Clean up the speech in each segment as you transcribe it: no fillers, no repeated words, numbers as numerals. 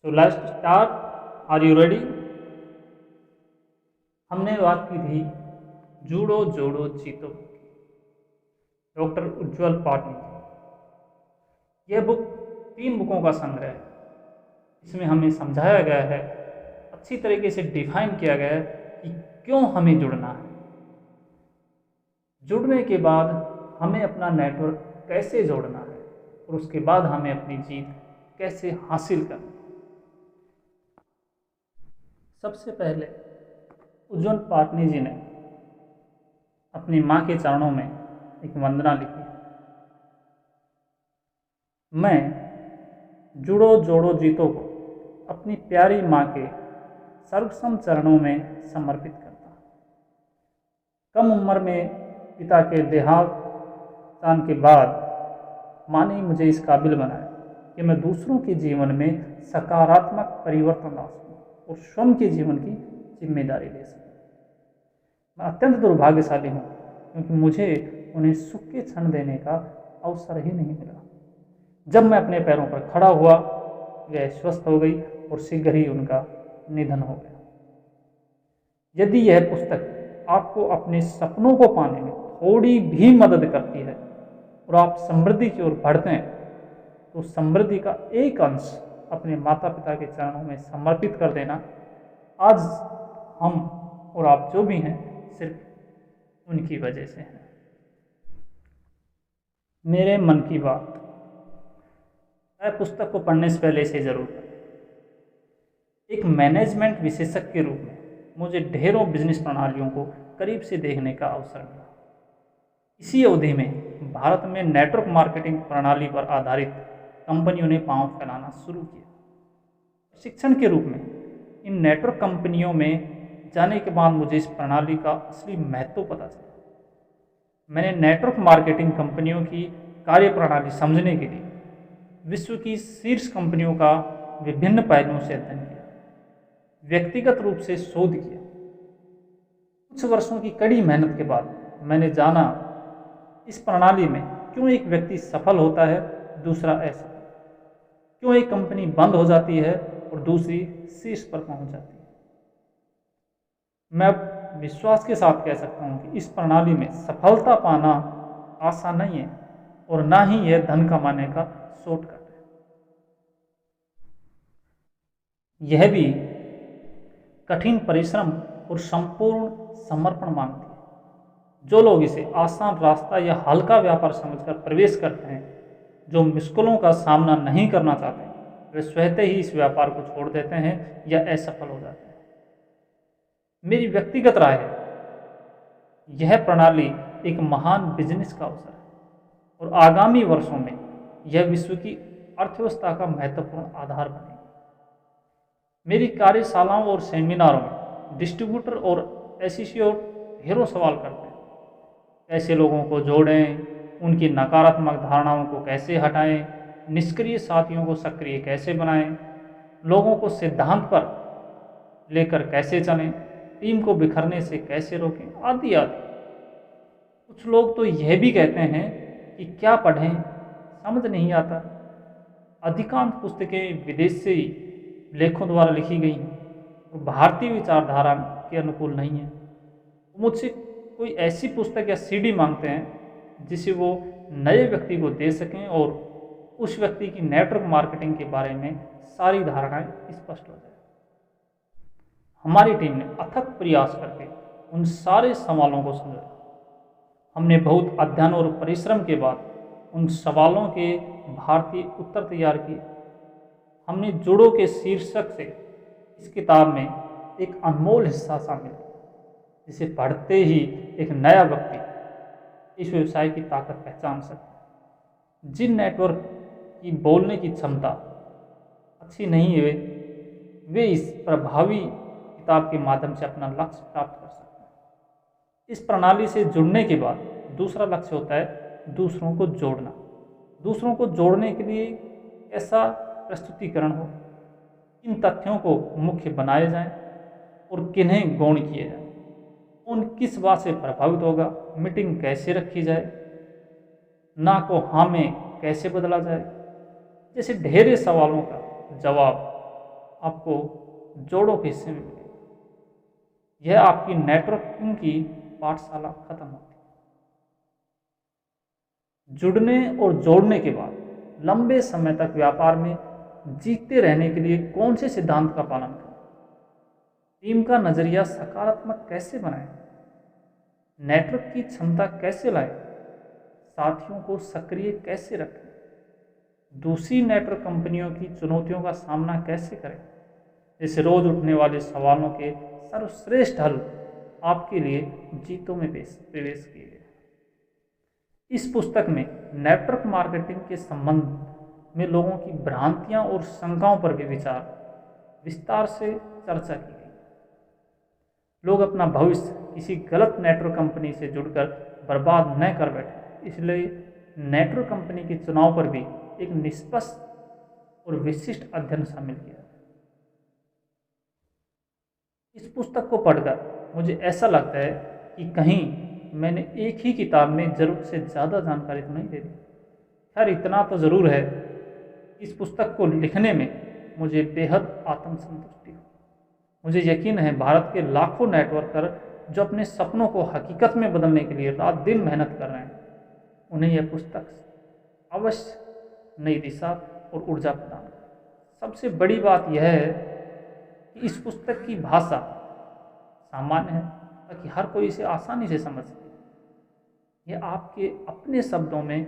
So let's start. Are you ready? हमने बात की थी जूडो जोड़ो जीतो, डॉक्टर उज्ज्वल पाटनी की। यह बुक 3 बुकों का संग्रह है। इसमें हमें समझाया गया है, अच्छी तरीके से डिफाइन किया गया है कि क्यों हमें जुड़ना है। जुड़ने के बाद हमें अपना नेटवर्क कैसे जोड़ना है और उसके बाद हमें अपनी जीत कैसे हासिल करनी है। सबसे पहले उज्ज्वल पाटनी जी ने अपनी माँ के चरणों में एक वंदना लिखी। मैं जुड़ो जोड़ो जीतो को अपनी प्यारी माँ के सर्वसम चरणों में समर्पित करता हूँ। कम उम्र में पिता के देहांत के बाद माँ ने मुझे इस काबिल बनाया कि मैं दूसरों के जीवन में सकारात्मक परिवर्तन ला सकूँ और स्वयं के जीवन की जिम्मेदारी ले सकूँ। मैं अत्यंत दुर्भाग्यशाली हूँ क्योंकि मुझे उन्हें सुख के क्षण देने का अवसर ही नहीं मिला। जब मैं अपने पैरों पर खड़ा हुआ, वे स्वस्थ हो गई और शीघ्र ही उनका निधन हो गया। यदि यह पुस्तक आपको अपने सपनों को पाने में थोड़ी भी मदद करती है और आप समृद्धि की ओर बढ़ते हैं, तो समृद्धि का एक अंश अपने माता पिता के चरणों में समर्पित कर देना। आज हम और आप जो भी हैं सिर्फ उनकी वजह से हैं। मेरे मन की बात पुस्तक को पढ़ने से पहले इसे जरूर पढ़ें। एक मैनेजमेंट विशेषज्ञ के रूप में मुझे ढेरों बिजनेस प्रणालियों को करीब से देखने का अवसर मिला। इसी अवधि में भारत में नेटवर्क मार्केटिंग प्रणाली पर आधारित कंपनियों ने पांव फैलाना शुरू किया। शिक्षण के रूप में इन नेटवर्क कंपनियों में जाने के बाद मुझे इस प्रणाली का असली महत्व पता चला। मैंने नेटवर्क मार्केटिंग कंपनियों की कार्यप्रणाली समझने के लिए विश्व की शीर्ष कंपनियों का विभिन्न पहलुओं से अध्ययन किया, व्यक्तिगत रूप से शोध किया। कुछ वर्षों की कड़ी मेहनत के बाद मैंने जाना इस प्रणाली में क्यों एक व्यक्ति सफल होता है, दूसरा असफल, क्यों एक कंपनी बंद हो जाती है और दूसरी शीर्ष पर पहुंच जाती है। मैं विश्वास के साथ कह सकता हूं कि इस प्रणाली में सफलता पाना आसान नहीं है और ना ही यह धन कमाने का शॉर्टकट है। यह भी कठिन परिश्रम और संपूर्ण समर्पण मांगती है। जो लोग इसे आसान रास्ता या हल्का व्यापार समझकर प्रवेश करते हैं, जो मुश्किलों का सामना नहीं करना चाहते, वे स्वतः ही इस व्यापार को छोड़ देते हैं या असफल हो जाते हैं। मेरी व्यक्तिगत राय है, यह प्रणाली एक महान बिजनेस का अवसर है और आगामी वर्षों में यह विश्व की अर्थव्यवस्था का महत्वपूर्ण आधार बनेगी। मेरी कार्यशालाओं और सेमिनारों में डिस्ट्रीब्यूटर और एसोसिएट ढेरों सवाल करते हैं। कैसे लोगों को जोड़ें, उनकी नकारात्मक धारणाओं को कैसे हटाएं, निष्क्रिय साथियों को सक्रिय कैसे बनाएं, लोगों को सिद्धांत पर लेकर कैसे चलें, टीम को बिखरने से कैसे रोकें, आदि आदि। कुछ लोग तो यह भी कहते हैं कि क्या पढ़ें, समझ नहीं आता। अधिकांश पुस्तकें विदेशी लेखकों द्वारा लिखी गई हैं और भारतीय विचारधारा के अनुकूल नहीं है। मुझसे कोई ऐसी पुस्तक या सीडी मांगते हैं जिसे वो नए व्यक्ति को दे सकें और उस व्यक्ति की नेटवर्क मार्केटिंग के बारे में सारी धारणाएं स्पष्ट हो जाए। हमारी टीम ने अथक प्रयास करके उन सारे सवालों को समझा। हमने बहुत अध्ययन और परिश्रम के बाद उन सवालों के भारतीय उत्तर तैयार किए। हमने जुड़ो के शीर्षक से इस किताब में एक अनमोल हिस्सा शामिल किया, जिसे पढ़ते ही एक नया व्यक्ति इस व्यवसाय की ताकत पहचान सकता है। जिन नेटवर्क की बोलने की क्षमता अच्छी नहीं है, वे इस प्रभावी किताब के माध्यम से अपना लक्ष्य प्राप्त कर सकते हैं। इस प्रणाली से जुड़ने के बाद दूसरा लक्ष्य होता है दूसरों को जोड़ना। दूसरों को जोड़ने के लिए ऐसा प्रस्तुतिकरण हो, इन तथ्यों को मुख्य बनाए जाएं और किन्हें गौण किए जाएं, कौन किस बात से प्रभावित होगा, मीटिंग कैसे रखी जाए, ना को हाँ में कैसे बदला जाए, जैसे ढेरे सवालों का जवाब आपको जोड़ों के हिस्से में मिलेगा। यह आपकी नेटवर्किंग की पाठशाला खत्म होती है। जुड़ने और जोड़ने के बाद लंबे समय तक व्यापार में जीतते रहने के लिए कौन से सिद्धांत का पालन करें? टीम का नजरिया सकारात्मक कैसे बनाएं? नेटवर्क की क्षमता कैसे लाएं? साथियों को सक्रिय कैसे रखें? दूसरी नेटवर्क कंपनियों की चुनौतियों का सामना कैसे करें? जैसे रोज उठने वाले सवालों के सर्वश्रेष्ठ हल आपके लिए जीतों में प्रवेश किए गए। इस पुस्तक में नेटवर्क मार्केटिंग के संबंध में लोगों की भ्रांतियां और शंकाओं पर भी विस्तार से चर्चा की गई। लोग अपना भविष्य किसी गलत नेटवर्क कंपनी से जुड़कर बर्बाद न कर बैठे, इसलिए नेटवर्क कंपनी के चुनाव पर भी एक निष्पक्ष और विशिष्ट अध्ययन शामिल किया। इस पुस्तक को पढ़कर मुझे ऐसा लगता है कि कहीं मैंने एक ही किताब में जरूरत से ज़्यादा जानकारी तो नहीं दे दी। खैर, इतना तो ज़रूर है, इस पुस्तक को लिखने में मुझे बेहद आत्मसंतुष्टि हुई। मुझे यकीन है भारत के लाखों नेटवर्कर जो अपने सपनों को हकीकत में बदलने के लिए रात दिन मेहनत कर रहे हैं, उन्हें यह पुस्तक अवश्य नई दिशा और ऊर्जा प्रदान करें। सबसे बड़ी बात यह है कि इस पुस्तक की भाषा सामान्य है ताकि हर कोई इसे आसानी से समझ सके। यह आपके अपने शब्दों में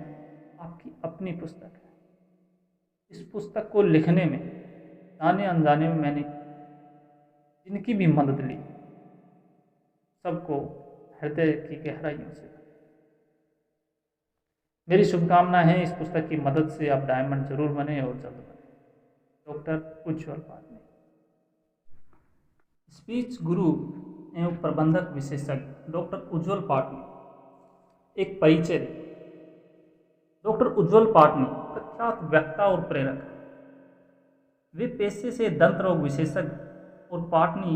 आपकी अपनी पुस्तक है। इस पुस्तक को लिखने में जाने अनजाने में मैंने जिनकी भी मदद ली, सबको हृदय की गहराइयों से मेरी शुभकामना है इस पुस्तक की मदद से आप डायमंड जरूर बने और जल्द बने। डॉक्टर उज्ज्वल पाटनी, स्पीच गुरु एवं प्रबंधक विशेषज्ञ डॉक्टर उज्ज्वल पाटनी। एक परिचय। डॉक्टर उज्ज्वल पाटनी प्रख्यात वक्ता और प्रेरक हैं। वे पेशे से दंत रोग विशेषज्ञ और पाटनी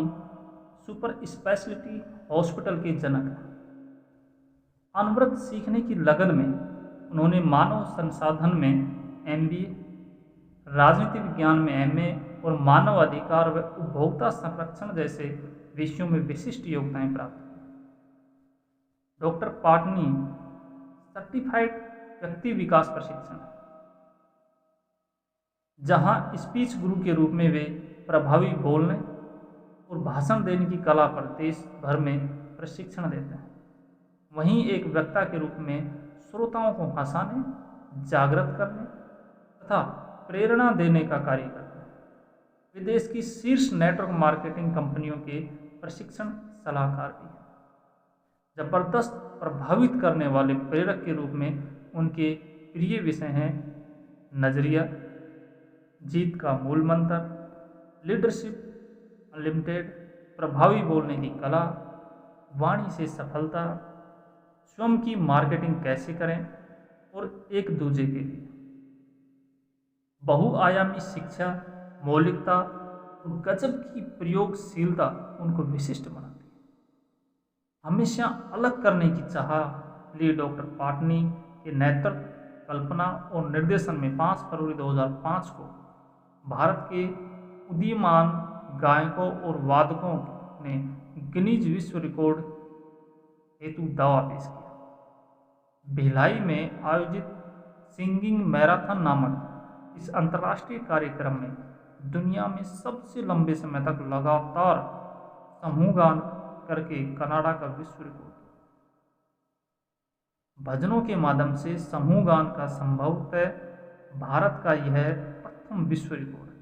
सुपर स्पेशलिटी हॉस्पिटल के जनक हैं। अनवरत सीखने की लगन में उन्होंने मानव संसाधन में MBA, राजनीति विज्ञान में MA और मानव अधिकार व उपभोक्ता संरक्षण जैसे विषयों में विशिष्ट योगदान प्राप्त किए। डॉक्टर पाटनी सर्टिफाइड व्यक्ति विकास प्रशिक्षण, जहां स्पीच गुरु के रूप में वे प्रभावी बोलने और भाषण देने की कला पर देश भर में प्रशिक्षण देते हैं, वहीं एक वक्ता के रूप में श्रोताओं को हंसाने, जागृत करने तथा प्रेरणा देने का कार्य करते हैं। वे देश की शीर्ष नेटवर्क मार्केटिंग कंपनियों के प्रशिक्षण सलाहकार भी हैं। जबरदस्त प्रभावित करने वाले प्रेरक के रूप में उनके प्रिय विषय हैं नजरिया, जीत का मूल मंत्र, लीडरशिप अनलिमिटेड, प्रभावी बोलने की कला, वाणी से सफलता, स्वयं की मार्केटिंग कैसे करें और एक दूसरे के लिए, बहुआयामी शिक्षा, मौलिकता और गजब की प्रयोगशीलता उनको विशिष्ट बनाती है। हमेशा अलग करने की चाह लिए डॉक्टर पाटनी के नेतृत्व, कल्पना और निर्देशन में 5 फरवरी 2005 को भारत के उदीयमान गायकों और वादकों ने गिनीज विश्व रिकॉर्ड हेतु दावा पेश किया। भिलाई में आयोजित सिंगिंग मैराथन नामक इस अंतर्राष्ट्रीय कार्यक्रम में दुनिया में सबसे लंबे समय तक लगातार समूह गान करके कनाडा का विश्व रिकॉर्ड। भजनों के माध्यम से समूह गान का संभवतः भारत का यह प्रथम विश्व रिकॉर्ड है।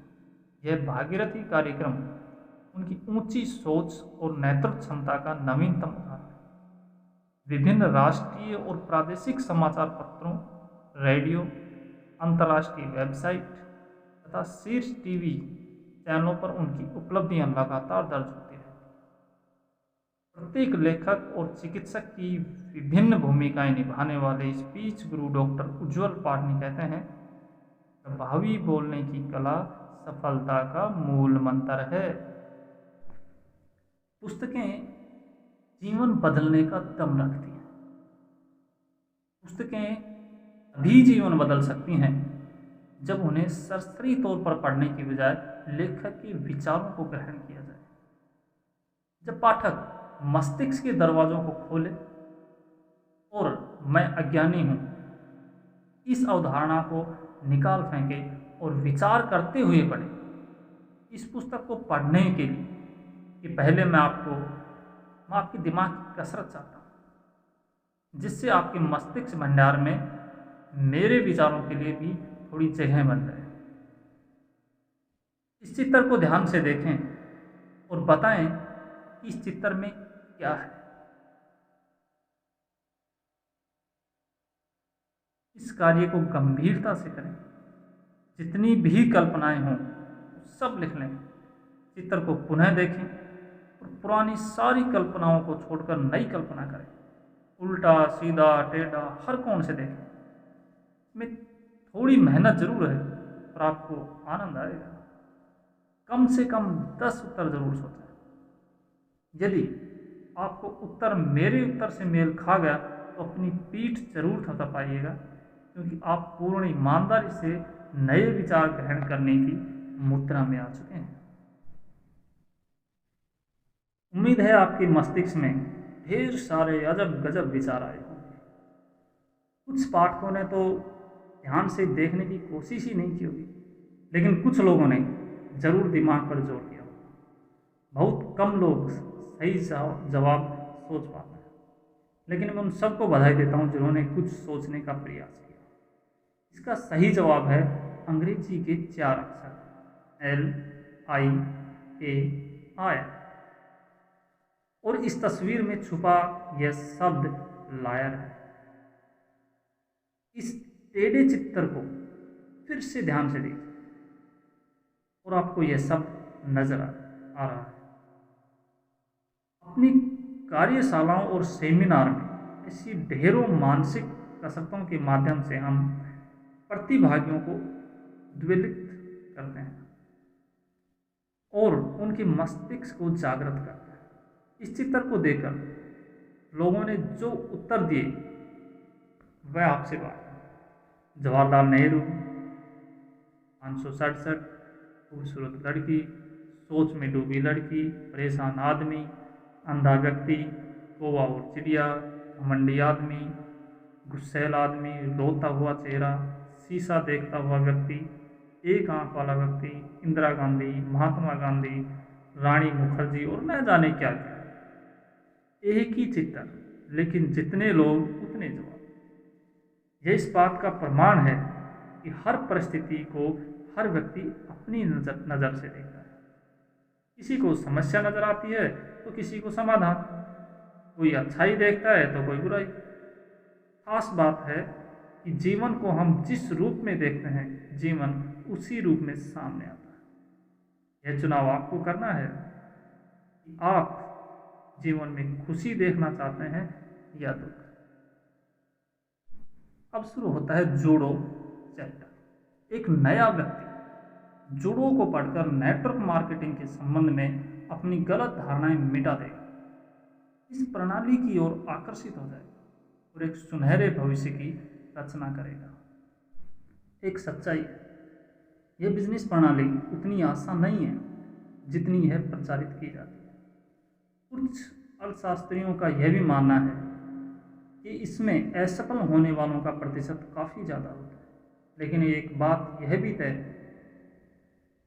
यह भागीरथी कार्यक्रम उनकी ऊंची सोच और नेतृत्व क्षमता का नवीनतम उदाहरण है। विभिन्न राष्ट्रीय और प्रादेशिक समाचार पत्रों, रेडियो, अंतर्राष्ट्रीय वेबसाइट तथा शीर्ष टीवी चैनलों पर उनकी उपलब्धियां लगातार दर्ज होती रहती हैं। प्रत्येक लेखक और चिकित्सक की विभिन्न भूमिकाएं निभाने वाले स्पीच गुरु डॉक्टर उज्ज्वल पाटनी कहते हैं, प्रभावी बोलने की कला सफलता का मूल मंत्र है। पुस्तकें जीवन बदलने का दम रखती हैं। पुस्तकें भी जीवन बदल सकती हैं जब उन्हें सरसरी तौर पर पढ़ने की बजाय लेखक के विचारों को ग्रहण किया जाए। जब पाठक मस्तिष्क के दरवाजों को खोले और मैं अज्ञानी हूं इस अवधारणा को निकाल फेंके और विचार करते हुए पढ़े। इस पुस्तक को पढ़ने के लिए कि पहले मैं आपके दिमाग की कसरत चाहता हूं, जिससे आपके मस्तिष्क भंडार में मेरे विचारों के लिए भी थोड़ी जगह बन जाए। इस चित्र को ध्यान से देखें और बताएं कि इस चित्र में क्या है। इस कार्य को गंभीरता से करें। जितनी भी कल्पनाएं हों सब लिख लें। चित्र को पुनः देखें और पुरानी सारी कल्पनाओं को छोड़कर नई कल्पना करें। उल्टा सीधा टेढ़ा हर कोण से देखें। इसमें थोड़ी मेहनत जरूर है पर आपको आनंद आएगा। कम से कम 10 उत्तर जरूर सोचें। यदि आपको उत्तर मेरे उत्तर से मेल खा गया तो अपनी पीठ जरूर थपथपाइएगा, क्योंकि आप पूर्ण ईमानदारी से नए विचार ग्रहण करने की मुद्रा में आ चुके हैं। उम्मीद है आपके मस्तिष्क में ढेर सारे अजब गजब विचार आए होंगे। कुछ पाठकों ने तो ध्यान से देखने की कोशिश ही नहीं की होगी, लेकिन कुछ लोगों ने जरूर दिमाग पर जोर दिया होगा। बहुत कम लोग सही जवाब सोच पाते हैं, लेकिन मैं उन सबको बधाई देता हूं जिन्होंने कुछ सोचने का प्रयास किया। इसका सही जवाब है अंग्रेजी के 4 अक्षर LIAI। और इस तस्वीर में छुपा यह शब्द लायर है। इस टेढ़े चित्र को फिर से ध्यान से देखिए और आपको यह शब्द नजर आ रहा है। अपनी कार्यशालाओं और सेमिनार में ऐसी ढेरों मानसिक कसरतों के माध्यम से हम प्रतिभागियों को उद्वेलित करते हैं और उनके मस्तिष्क को जागृत करते हैं। इस चित्र को देखकर लोगों ने जो उत्तर दिए वह आपसे बात है। जवाहरलाल नेहरू, 567, खूबसूरत लड़की, सोच में डूबी लड़की, परेशान आदमी, अंधा व्यक्ति, कौवा और चिड़िया, घमंडी आदमी, गुस्सैल आदमी, रोता हुआ चेहरा, शीशा देखता हुआ व्यक्ति, एक आंख वाला व्यक्ति, इंदिरा गांधी, महात्मा गांधी, रानी मुखर्जी और न जाने क्या क्या। एक ही चित्र लेकिन जितने लोग उतने जवाब। यह इस बात का प्रमाण है कि हर परिस्थिति को हर व्यक्ति अपनी नजर से देखता है। किसी को समस्या नजर आती है तो किसी को समाधान, कोई अच्छाई देखता है तो कोई बुराई। खास बात है कि जीवन को हम जिस रूप में देखते हैं जीवन उसी रूप में सामने आता है। यह चुनाव आपको करना है कि आप जीवन में खुशी देखना चाहते हैं या दुख। अब शुरू होता है जूडो चैप्टर। एक नया व्यक्ति जूडो को पढ़कर नेटवर्क मार्केटिंग के संबंध में अपनी गलत धारणाएं मिटा देगा, इस प्रणाली की ओर आकर्षित हो जाएगा और एक सुनहरे भविष्य की रचना करेगा। एक सच्चाई है, यह बिजनेस प्रणाली उतनी आसान नहीं है जितनी यह प्रचारित की जाती है। कुछ अर्थशास्त्रियों का यह भी मानना है कि इसमें असफल होने वालों का प्रतिशत काफ़ी ज़्यादा होता है। लेकिन एक बात यह भी तय है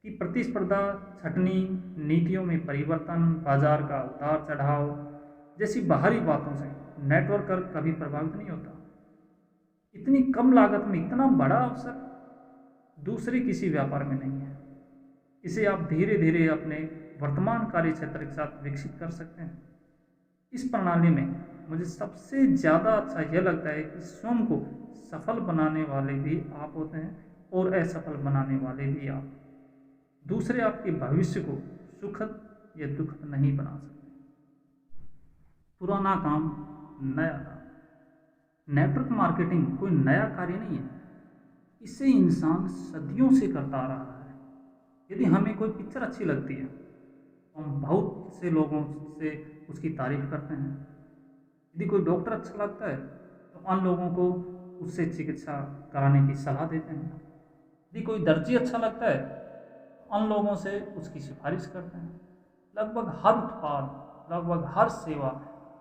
कि प्रतिस्पर्धा, छटनी, नीतियों में परिवर्तन, बाजार का उतार चढ़ाव जैसी बाहरी बातों से नेटवर्कर कभी प्रभावित नहीं होता। इतनी कम लागत में इतना बड़ा अवसर दूसरे किसी व्यापार में नहीं है। इसे आप धीरे धीरे अपने वर्तमान कार्य क्षेत्र के साथ विकसित कर सकते हैं। इस प्रणाली में मुझे सबसे ज़्यादा अच्छा यह लगता है कि स्वयं को सफल बनाने वाले भी आप होते हैं और असफल बनाने वाले भी आप। दूसरे आपके भविष्य को सुखद या दुखद नहीं बना सकते। पुराना काम, नया काम। नेटवर्क मार्केटिंग कोई नया कार्य नहीं है, इसे इंसान सदियों से करता आ रहा है। यदि हमें कोई पिक्चर अच्छी लगती है तो हम बहुत से लोगों से उसकी तारीफ करते हैं। यदि कोई डॉक्टर अच्छा लगता है तो अन्य लोगों को उससे चिकित्सा कराने की सलाह देते हैं। यदि कोई दर्जी अच्छा लगता है तो उन लोगों से उसकी सिफारिश करते हैं। लगभग हर उत्पाद, लगभग हर सेवा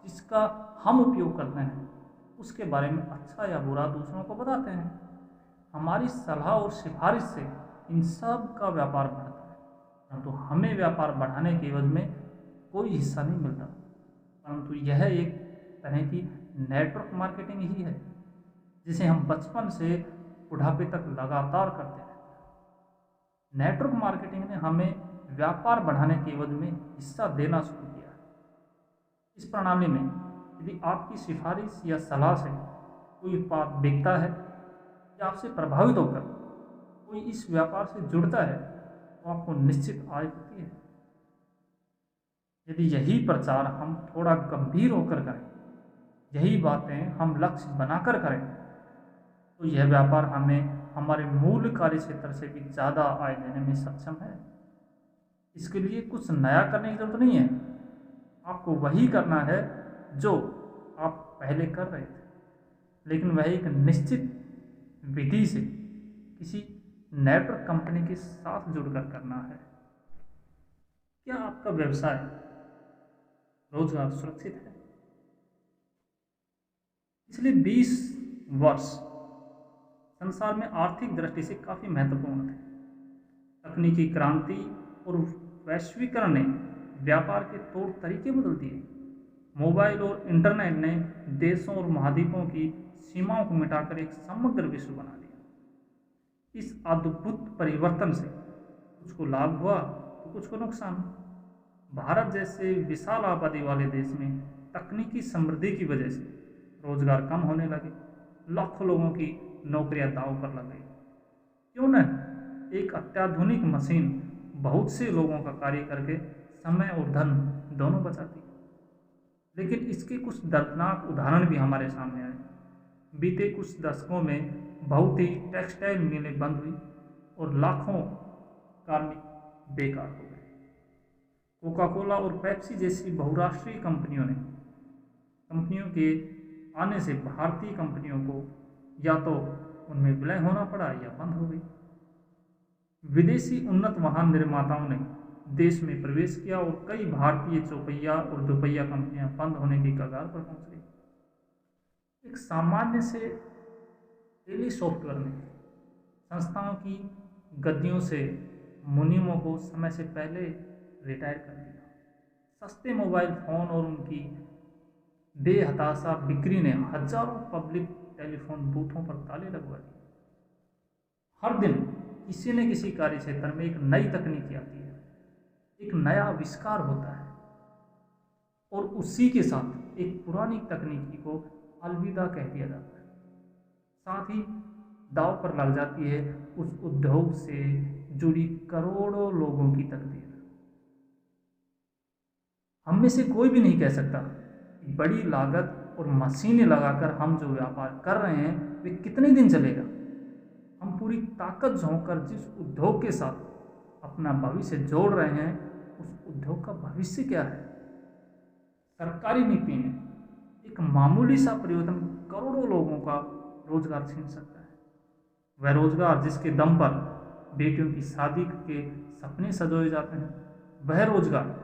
जिसका हम उपयोग करते हैं उसके बारे में अच्छा या बुरा दूसरों को बताते हैं। हमारी सलाह और सिफारिश से इन सब का व्यापार बढ़ता है, परंतु हमें व्यापार बढ़ाने के एवज में कोई हिस्सा नहीं मिलता। परंतु यह एक तरह की नेटवर्क मार्केटिंग ही है जिसे हम बचपन से बुढ़ापे तक लगातार करते रहते हैं। नेटवर्क मार्केटिंग ने हमें व्यापार बढ़ाने के एवज में हिस्सा देना शुरू किया है। इस प्रणाली में यदि आपकी सिफारिश या सलाह से कोई उत्पाद बिकता है या आपसे प्रभावित होकर कोई इस व्यापार से जुड़ता है तो आपको निश्चित आय होती है। यदि यही प्रचार हम थोड़ा गंभीर होकर करें, यही बातें हम लक्ष्य बनाकर करें, तो यह व्यापार हमें हमारे मूल कार्य क्षेत्र से भी ज़्यादा आय देने में सक्षम है। इसके लिए कुछ नया करने की जरूरत नहीं है, आपको वही करना है जो आप पहले कर रहे थे, लेकिन वह एक निश्चित विधि से किसी नेटवर्क कंपनी के साथ जुड़कर करना है। क्या आपका व्यवसाय, रोजगार सुरक्षित है? पिछले 20 वर्ष संसार में आर्थिक दृष्टि से काफ़ी महत्वपूर्ण थे। तकनीकी क्रांति और वैश्वीकरण ने व्यापार के तौर तरीके बदल दिए। मोबाइल और इंटरनेट ने देशों और महाद्वीपों की सीमाओं को मिटाकर एक समग्र विश्व बना दिया। इस अद्भुत परिवर्तन से कुछ को लाभ हुआ तो कुछ को नुकसान। भारत जैसे विशाल आबादी वाले देश में तकनीकी समृद्धि की वजह से रोजगार कम होने लगे, लाखों लोगों की नौकरियां दांव पर लग गई। क्यों न एक अत्याधुनिक मशीन बहुत से लोगों का कार्य करके समय और धन दोनों बचाती। लेकिन इसके कुछ दर्दनाक उदाहरण भी हमारे सामने आए। बीते कुछ दशकों में बहुत ही टेक्सटाइल मिलें बंद हुई और लाखों कार्मिक बेकार हो गए। कोका कोला और पेप्सी जैसी बहुराष्ट्रीय कंपनियों के आने से भारतीय कंपनियों को या तो उनमें विलय होना पड़ा या बंद हो गई। विदेशी उन्नत वाहन निर्माताओं ने देश में प्रवेश किया और कई भारतीय चौपहिया और दोपहिया कंपनियां बंद होने की कगार पर पहुंच गई। एक सामान्य से टेली सॉफ्टवेयर ने संस्थाओं की गद्दियों से मुनीमों को समय से पहले रिटायर कर दिया। सस्ते मोबाइल फोन और उनकी बेहताशा बिक्री ने हजारों पब्लिक टेलीफोन बूथों पर ताले लगवा दिए। हर दिन किसी न किसी कार्य क्षेत्र में एक नई तकनीक आती है, एक नया आविष्कार होता है और उसी के साथ एक पुरानी तकनीकी को अलविदा कह दिया जाता है। साथ ही दांव पर लग जाती है उस उद्योग से जुड़ी करोड़ों लोगों की तकदीर। हम में से कोई भी नहीं कह सकता कि बड़ी लागत और मशीनें लगाकर हम जो व्यापार कर रहे हैं वे कितने दिन चलेगा। हम पूरी ताकत झोंककर जिस उद्योग के साथ अपना भविष्य जोड़ रहे हैं उस उद्योग का भविष्य क्या है। सरकारी नीति में एक मामूली सा परिवर्तन करोड़ों लोगों का रोजगार छीन सकता है। वह रोजगार जिसके दम पर बेटियों की शादी के सपने सजोए जाते हैं, वह रोजगार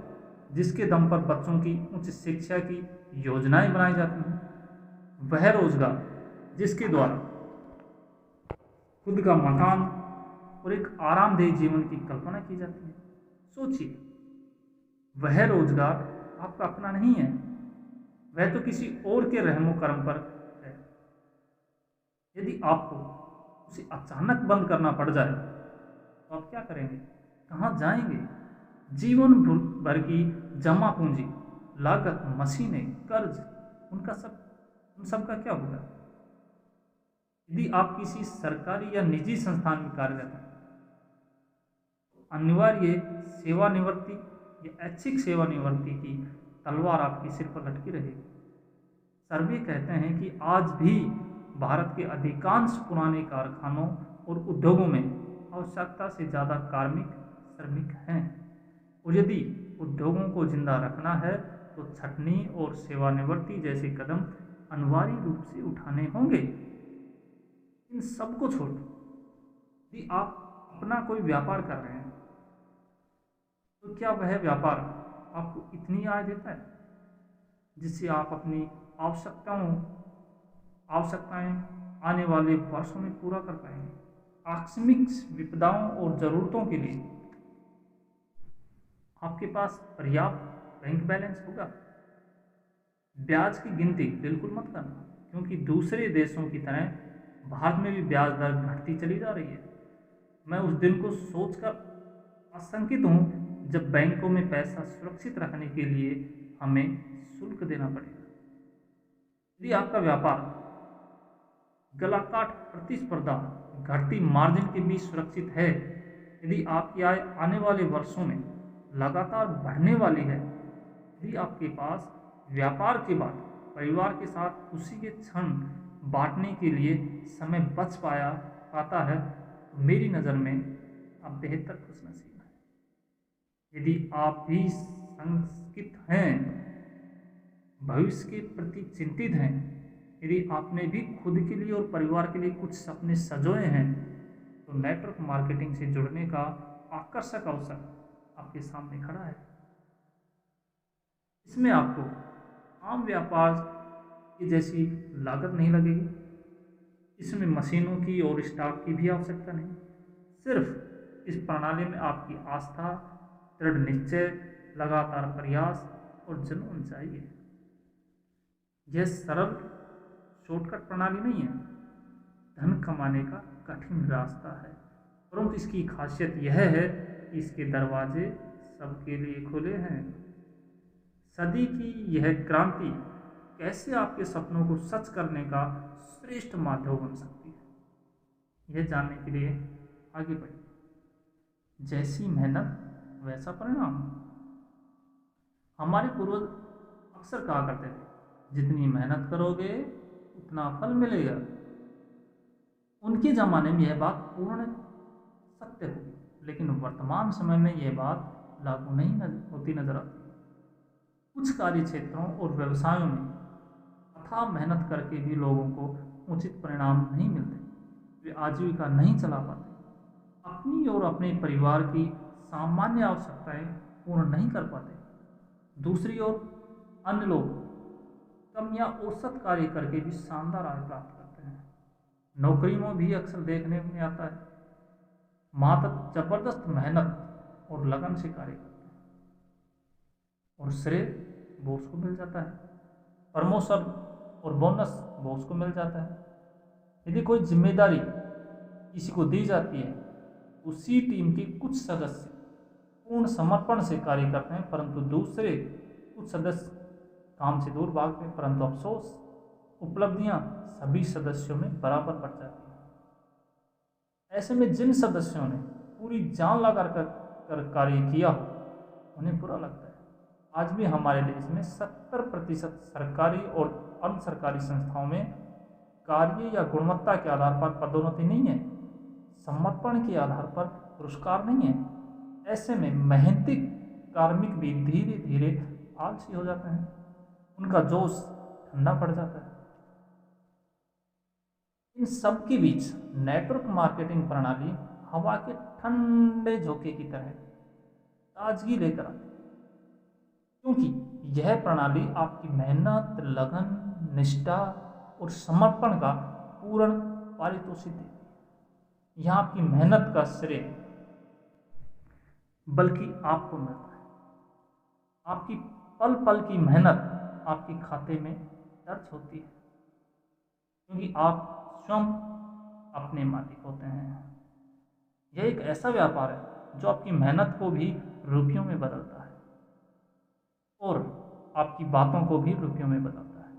जिसके दम पर बच्चों की उच्च शिक्षा की योजनाएं बनाई जाती हैं, वह रोजगार जिसके द्वारा खुद का मकान और एक आरामदेह जीवन की कल्पना की जाती है। सोचिए, वह रोजगार आपका अपना नहीं है, वह तो किसी और के रहमो कर्म पर है। यदि आपको उसे अचानक बंद करना पड़ जाए तो आप क्या करेंगे, कहाँ जाएंगे? जीवन भर की जमा पूंजी, लागत, मशीनें, कर्ज, उन सब का क्या होगा? यदि आप किसी सरकारी या निजी संस्थान में कार्यरत हैं तो अनिवार्य सेवानिवृत्ति या ऐच्छिक सेवानिवृत्ति की तलवार आपके सिर पर लटकी रहेगी। सर्वे कहते हैं कि आज भी भारत के अधिकांश पुराने कारखानों और उद्योगों में आवश्यकता से ज़्यादा कार्मिक श्रमिक हैं और यदि उद्योगों को जिंदा रखना है तो छटनी और सेवानिवृत्ति जैसे कदम अनिवार्य रूप से उठाने होंगे। इन सबको छोड़ यदि आप अपना कोई व्यापार कर रहे हैं, तो क्या वह व्यापार आपको इतनी आय देता है जिससे आप अपनी आवश्यकताओं आवश्यकताएं आने वाले वर्षों में पूरा कर पाएंगे? आकस्मिक विपदाओं और ज़रूरतों के लिए आपके पास पर्याप्त बैंक बैलेंस होगा? ब्याज की गिनती बिल्कुल मत करना, क्योंकि दूसरे देशों की तरह भारत में भी ब्याज दर घटती चली जा रही है। मैं उस दिन को सोचकर आशंकित हूँ जब बैंकों में पैसा सुरक्षित रखने के लिए हमें शुल्क देना पड़ेगा। यदि आपका व्यापार गलाकाट प्रतिस्पर्धा घटती मार्जिन के बीच सुरक्षित है, यदि आपकी आय आने वाले वर्षों में लगातार बढ़ने वाली है, यदि आपके पास व्यापार के बाद परिवार के साथ खुशी के क्षण बांटने के लिए समय बच पाता है, तो मेरी नज़र में आप बेहतर खुशनसीब हैं। यदि आप भी संकित हैं, भविष्य के प्रति चिंतित हैं, यदि आपने भी खुद के लिए और परिवार के लिए कुछ सपने सजोए हैं, तो नेटवर्क मार्केटिंग से जुड़ने का आकर्षक अवसर आपके सामने खड़ा है। इसमें आपको आम व्यापार की जैसी लागत नहीं लगेगी, इसमें मशीनों की और स्टाफ की भी आवश्यकता नहीं। सिर्फ इस प्रणाली में आपकी आस्था, दृढ़ निश्चय, लगातार प्रयास और जुनून चाहिए। यह सरल शॉर्टकट प्रणाली नहीं है, धन कमाने का कठिन रास्ता है, परंतु इसकी खासियत यह है कि इसके दरवाजे सबके लिए खुले हैं। सदी की यह क्रांति कैसे आपके सपनों को सच करने का श्रेष्ठ माध्यम बन सकती है, यह जानने के लिए आगे बढ़िए। जैसी मेहनत वैसा परिणाम। हमारे पूर्वज अक्सर कहा करते थे, जितनी मेहनत करोगे उतना फल मिलेगा। उनके ज़माने में यह बात पूर्ण सत्य होगी, लेकिन वर्तमान समय में यह बात लागू नहीं होती नजर आती। कुछ कार्य क्षेत्रों और व्यवसायों में अथाह मेहनत करके भी लोगों को उचित परिणाम नहीं मिलते, वे आजीविका नहीं चला पाते, अपनी और अपने परिवार की सामान्य आवश्यकताएं पूर्ण नहीं कर पाते। दूसरी ओर अन्य लोग कम या औसत कार्य करके भी शानदार आय प्राप्त करते हैं। नौकरी में भी अक्सर देखने में आता है, मात्र जबरदस्त मेहनत और लगन से कार्य करते हैं और श्रेय बॉस को मिल जाता है, प्रमोशन और बोनस बॉस को मिल जाता है। यदि कोई जिम्मेदारी किसी को दी जाती है, उसी टीम के कुछ सदस्य पूर्ण समर्पण से कार्य करते हैं, परंतु दूसरे कुछ सदस्य काम से दूर भागते हैं, परंतु अफसोस उपलब्धियां सभी सदस्यों में बराबर बढ़ जाती हैं। ऐसे में जिन सदस्यों ने पूरी जान लगा कर कार्य किया हो, उन्हें बुरा लगता है। आज भी हमारे देश में 70% सरकारी और अर्ध सरकारी संस्थाओं में कार्य या गुणवत्ता के आधार पर पदोन्नति नहीं है, समर्पण के आधार पर पुरस्कार नहीं है। ऐसे में मेहनती कार्मिक भी धीरे धीरे आलसी हो जाते हैं, उनका जोश ठंडा पड़ जाता है। इन सब के बीच नेटवर्क मार्केटिंग प्रणाली हवा के ठंडे झोंके की तरह ताजगी लेकर आती है, क्योंकि यह प्रणाली आपकी मेहनत, लगन, निष्ठा और समर्पण का पूर्ण पारितोषिक देती है। यह आपकी मेहनत का श्रेय बल्कि आपको मिलता है। आपकी पल पल की मेहनत आपके खाते में दर्ज होती है, क्योंकि आप स्वयं अपने मालिक होते हैं। यह एक ऐसा व्यापार है जो आपकी मेहनत को भी रुपयों में बदलता है और आपकी बातों को भी रुपयों में बदलता है।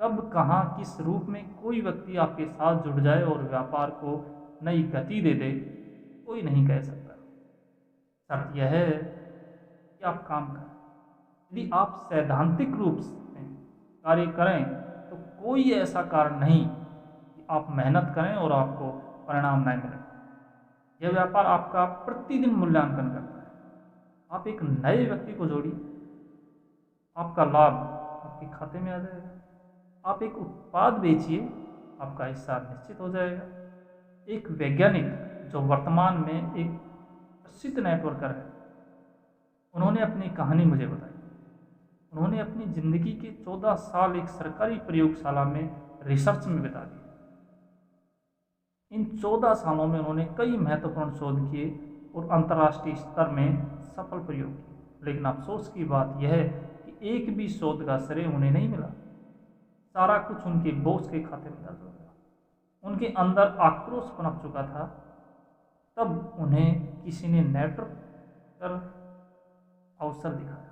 कब, कहाँ, किस रूप में कोई व्यक्ति आपके साथ जुड़ जाए और व्यापार को नई गति दे दे, कोई नहीं कह सकता। शर्त यह है कि आप काम करें। यदि आप सैद्धांतिक रूप से कार्य करें, तो कोई ऐसा कारण नहीं कि आप मेहनत करें और आपको परिणाम नहीं मिले। यह व्यापार आपका प्रतिदिन मूल्यांकन करता है। आप एक नए व्यक्ति को जोड़िए, आपका लाभ आपके खाते में आ जाएगा। आप एक उत्पाद बेचिए, आपका हिस्सा निश्चित हो जाएगा। एक वैज्ञानिक जो वर्तमान में एक प्रसिद्ध नेटवर्कर है, उन्होंने अपनी कहानी मुझे बताई। उन्होंने अपनी ज़िंदगी के 14 साल एक सरकारी प्रयोगशाला में रिसर्च में बिता दिए। इन 14 सालों में उन्होंने कई महत्वपूर्ण शोध किए और अंतर्राष्ट्रीय स्तर में सफल प्रयोग किए, लेकिन अफसोस की बात यह है कि एक भी शोध का श्रेय उन्हें नहीं मिला। सारा कुछ उनके बॉस के खाते में दर्ज हो गया। उनके अंदर आक्रोश पनप चुका था। तब उन्हें किसी ने नेटवर्क पर अवसर दिखाया।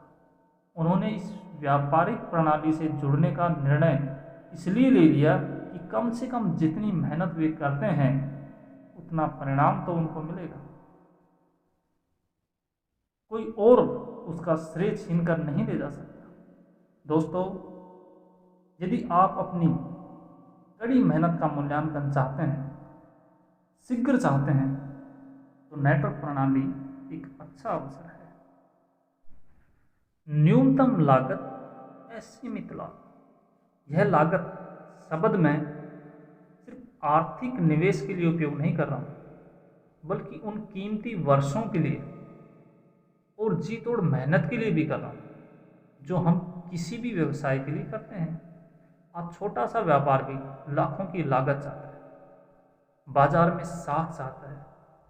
उन्होंने इस व्यापारिक प्रणाली से जुड़ने का निर्णय इसलिए ले लिया कि कम से कम जितनी मेहनत वे करते हैं उतना परिणाम तो उनको मिलेगा। कोई और उसका श्रेय छीन कर नहीं ले जा सकता। दोस्तों, यदि आप अपनी कड़ी मेहनत का मूल्यांकन चाहते हैं, शीघ्र चाहते हैं, तो नेटवर्क प्रणाली एक अच्छा अवसर है। न्यूनतम लागत, असीमित लाभ। यह लागत शब्द मैं सिर्फ आर्थिक निवेश के लिए उपयोग नहीं कर रहा हूं, बल्कि उन कीमती वर्षों के लिए और जी तोड़ मेहनत के लिए भी कर रहा हूं जो हम किसी भी व्यवसाय के लिए करते हैं। आज छोटा सा व्यापार भी लाखों की लागत चाहता है, बाजार में साथ चाहता है।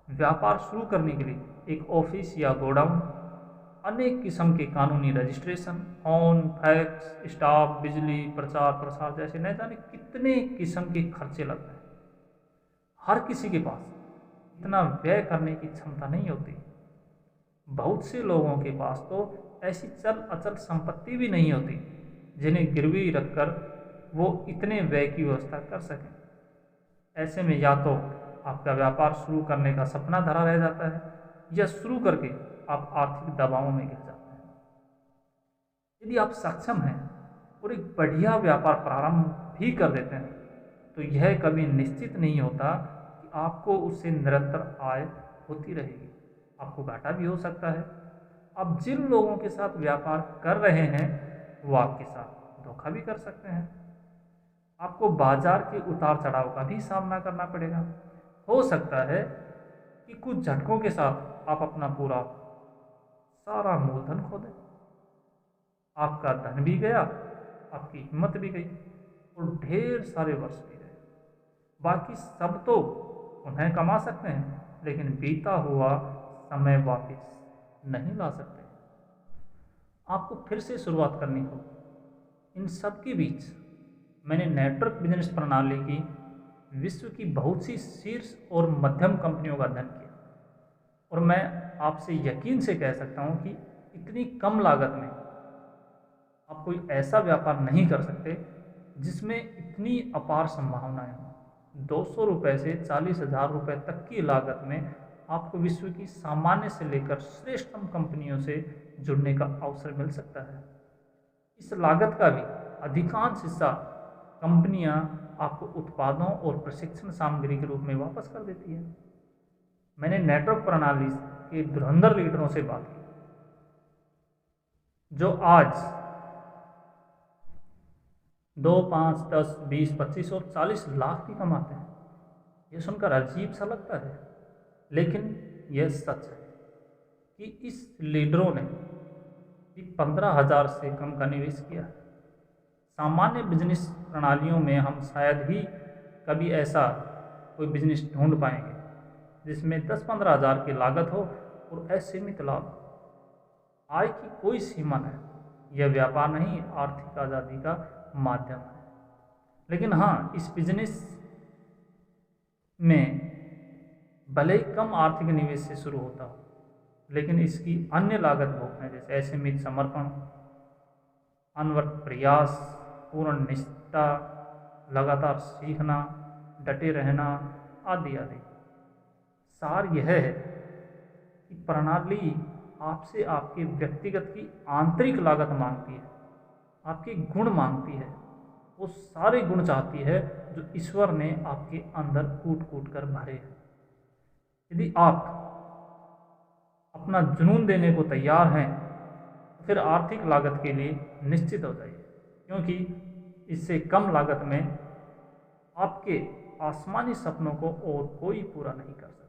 व्यापार शुरू करने के लिए एक ऑफिस या गोडाउन, अनेक किस्म के कानूनी रजिस्ट्रेशन, फोन, फैक्स, स्टाफ, बिजली, प्रचार प्रसार जैसे न जाने कितने किस्म के खर्चे लगते हैं। हर किसी के पास इतना व्यय करने की क्षमता नहीं होती। बहुत से लोगों के पास तो ऐसी चल अचल संपत्ति भी नहीं होती जिन्हें गिरवी रखकर वो इतने व्यय की व्यवस्था कर सकें। ऐसे में या तो आपका व्यापार शुरू करने का सपना धरा रह जाता है, या शुरू करके आप आर्थिक दबावों में गिर जाते हैं। यदि आप सक्षम हैं और एक बढ़िया व्यापार प्रारंभ भी कर देते हैं, तो यह कभी निश्चित नहीं होता कि आपको उससे निरंतर आय होती रहेगी। आपको घाटा भी हो सकता है। आप जिन लोगों के साथ व्यापार कर रहे हैं वो आपके साथ धोखा भी कर सकते हैं। आपको बाजार के उतार चढ़ाव का भी सामना करना पड़ेगा। हो सकता है कि कुछ झटकों के साथ आप अपना पूरा सारा मूलधन खो दें। आपका धन भी गया, आपकी हिम्मत भी गई और ढेर सारे वर्ष भी गए। बाकी सब तो उन्हें कमा सकते हैं, लेकिन बीता हुआ समय वापस नहीं ला सकते। आपको फिर से शुरुआत करनी होगी। इन सब के बीच मैंने नेटवर्क बिजनेस प्रणाली की विश्व की बहुत सी शीर्ष और मध्यम कंपनियों का अध्ययन किया, और मैं आपसे यकीन से कह सकता हूं कि इतनी कम लागत में आप कोई ऐसा व्यापार नहीं कर सकते जिसमें इतनी अपार संभावनाएं हों। 200 रुपये से 40,000 रुपये तक की लागत में आपको विश्व की सामान्य से लेकर श्रेष्ठतम कंपनियों से जुड़ने का अवसर मिल सकता है। इस लागत का भी अधिकांश हिस्सा कंपनियां आपको उत्पादों और प्रशिक्षण सामग्री के रूप में वापस कर देती है। मैंने नेटवर्क प्रणाली के धुरंधर लीडरों से बात की जो आज 2, 5, 10, 20, 25 और 40 लाख भी कमाते हैं। यह सुनकर अजीब सा लगता है, लेकिन यह सच है कि इस लीडरों ने भी 15,000 से कम का निवेश किया है। सामान्य बिजनेस प्रणालियों में हम शायद ही कभी ऐसा कोई बिजनेस ढूंढ पाएंगे जिसमें 10-15 हज़ार की लागत हो और असीमित लाभ। आय की कोई सीमा नहीं। यह व्यापार नहीं, आर्थिक आज़ादी का माध्यम है। लेकिन हाँ, इस बिजनेस में भले ही कम आर्थिक निवेश से शुरू होता हो, लेकिन इसकी अन्य लागत भोगना, जैसे असीमित समर्पण, अनवरत प्रयास, पूर्ण निष्ठा, लगातार सीखना, डटे रहना आदि आदि। सार यह है कि प्रणाली आपसे आपके व्यक्तिगत की आंतरिक लागत मांगती है, आपके गुण मांगती है, वो सारे गुण चाहती है जो ईश्वर ने आपके अंदर कूट कूट कर भरे हैं। यदि आप अपना जुनून देने को तैयार हैं तो फिर आर्थिक लागत के लिए निश्चित हो जाइए, क्योंकि इससे कम लागत में आपके आसमानी सपनों को और कोई पूरा नहीं कर सकता।